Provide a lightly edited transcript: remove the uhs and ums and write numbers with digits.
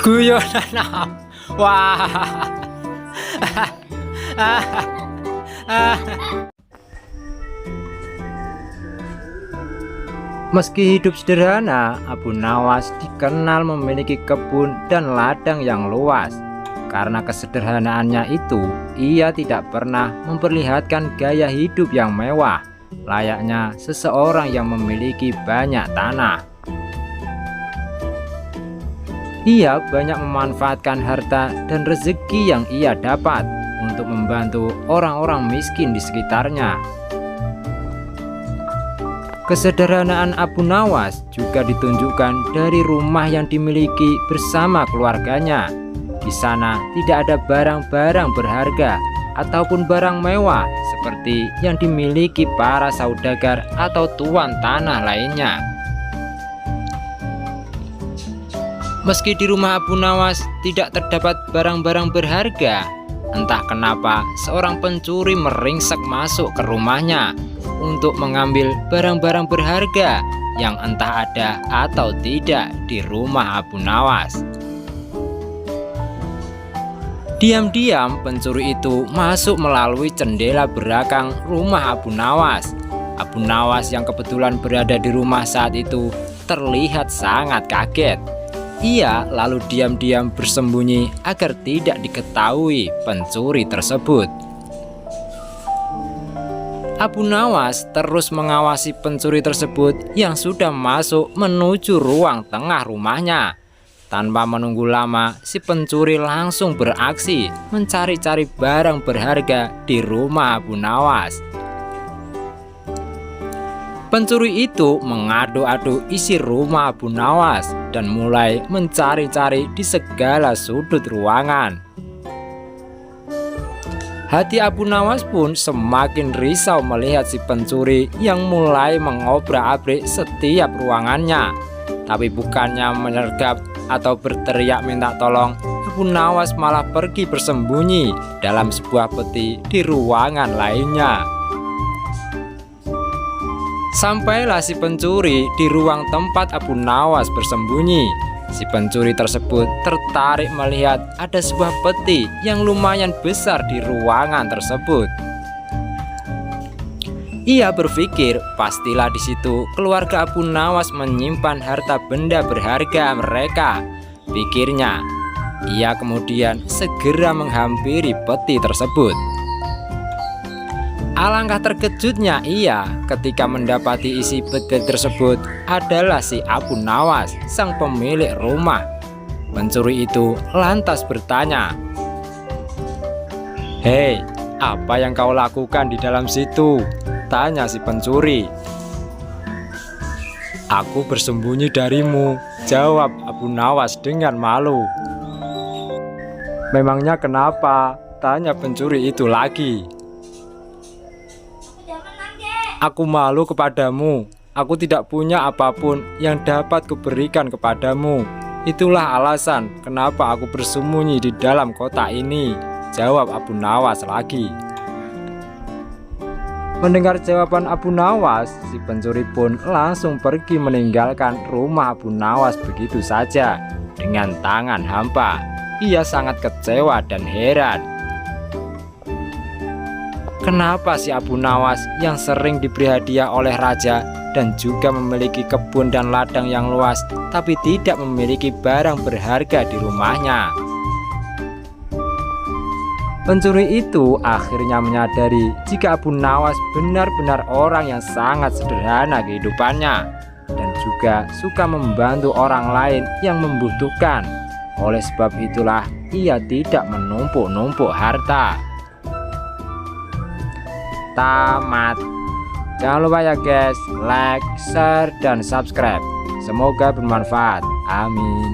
Guyonan. Wah. Meski hidup sederhana, Abu Nawas dikenal memiliki kebun dan ladang yang luas. Karena kesederhanaannya itu, ia tidak pernah memperlihatkan gaya hidup yang mewah, layaknya seseorang yang memiliki banyak tanah. Ia banyak memanfaatkan harta dan rezeki yang ia dapat untuk membantu orang-orang miskin di sekitarnya. Kesederhanaan Abu Nawas juga ditunjukkan dari rumah yang dimiliki bersama keluarganya. Di sana tidak ada barang-barang berharga ataupun barang mewah seperti yang dimiliki para saudagar atau tuan tanah lainnya. Meski di rumah Abu Nawas tidak terdapat barang-barang berharga, entah kenapa seorang pencuri meringsek masuk ke rumahnya untuk mengambil barang-barang berharga yang entah ada atau tidak di rumah Abu Nawas. Diam-diam pencuri itu masuk melalui jendela belakang rumah Abu Nawas. Abu Nawas yang kebetulan berada di rumah saat itu terlihat sangat kaget. Ia lalu diam-diam bersembunyi agar tidak diketahui pencuri tersebut. Abu Nawas terus mengawasi pencuri tersebut yang sudah masuk menuju ruang tengah rumahnya. Tanpa menunggu lama, si pencuri langsung beraksi mencari-cari barang berharga di rumah Abu Nawas. Pencuri itu mengadu-adu isi rumah Abu Nawas dan mulai mencari-cari di segala sudut ruangan. Hati Abu Nawas pun semakin risau melihat si pencuri yang mulai mengobrak-abrik setiap ruangannya. Tapi bukannya menyergap atau berteriak minta tolong, Abu Nawas malah pergi bersembunyi dalam sebuah peti di ruangan lainnya. Sampailah si pencuri di ruang tempat Abu Nawas bersembunyi. Si pencuri tersebut tertarik melihat ada sebuah peti yang lumayan besar di ruangan tersebut. Ia berpikir pastilah di situ keluarga Abu Nawas menyimpan harta benda berharga mereka. Pikirnya, ia kemudian segera menghampiri peti tersebut. Alangkah terkejutnya ia ketika mendapati isi peti tersebut adalah si Abu Nawas, sang pemilik rumah. Pencuri itu lantas bertanya, "Hei, apa yang kau lakukan di dalam situ?" tanya si pencuri. "Aku bersembunyi darimu," jawab Abu Nawas dengan malu. "Memangnya kenapa?" tanya pencuri itu lagi. "Aku malu kepadamu. Aku tidak punya apapun yang dapat kuberikan kepadamu. Itulah alasan kenapa aku bersembunyi di dalam kotak ini," jawab Abu Nawas lagi. Mendengar jawaban Abu Nawas, si pencuri pun langsung pergi meninggalkan rumah Abu Nawas begitu saja dengan tangan hampa. Ia sangat kecewa dan heran. Kenapa si Abu Nawas yang sering diberi hadiah oleh raja dan juga memiliki kebun dan ladang yang luas, tapi tidak memiliki barang berharga di rumahnya? Pencuri itu akhirnya menyadari jika Abu Nawas benar-benar orang yang sangat sederhana kehidupannya dan juga suka membantu orang lain yang membutuhkan. Oleh sebab itulah ia tidak menumpuk-numpuk harta. Tamat. Jangan lupa ya guys, like, share, dan subscribe. Semoga bermanfaat. Amin.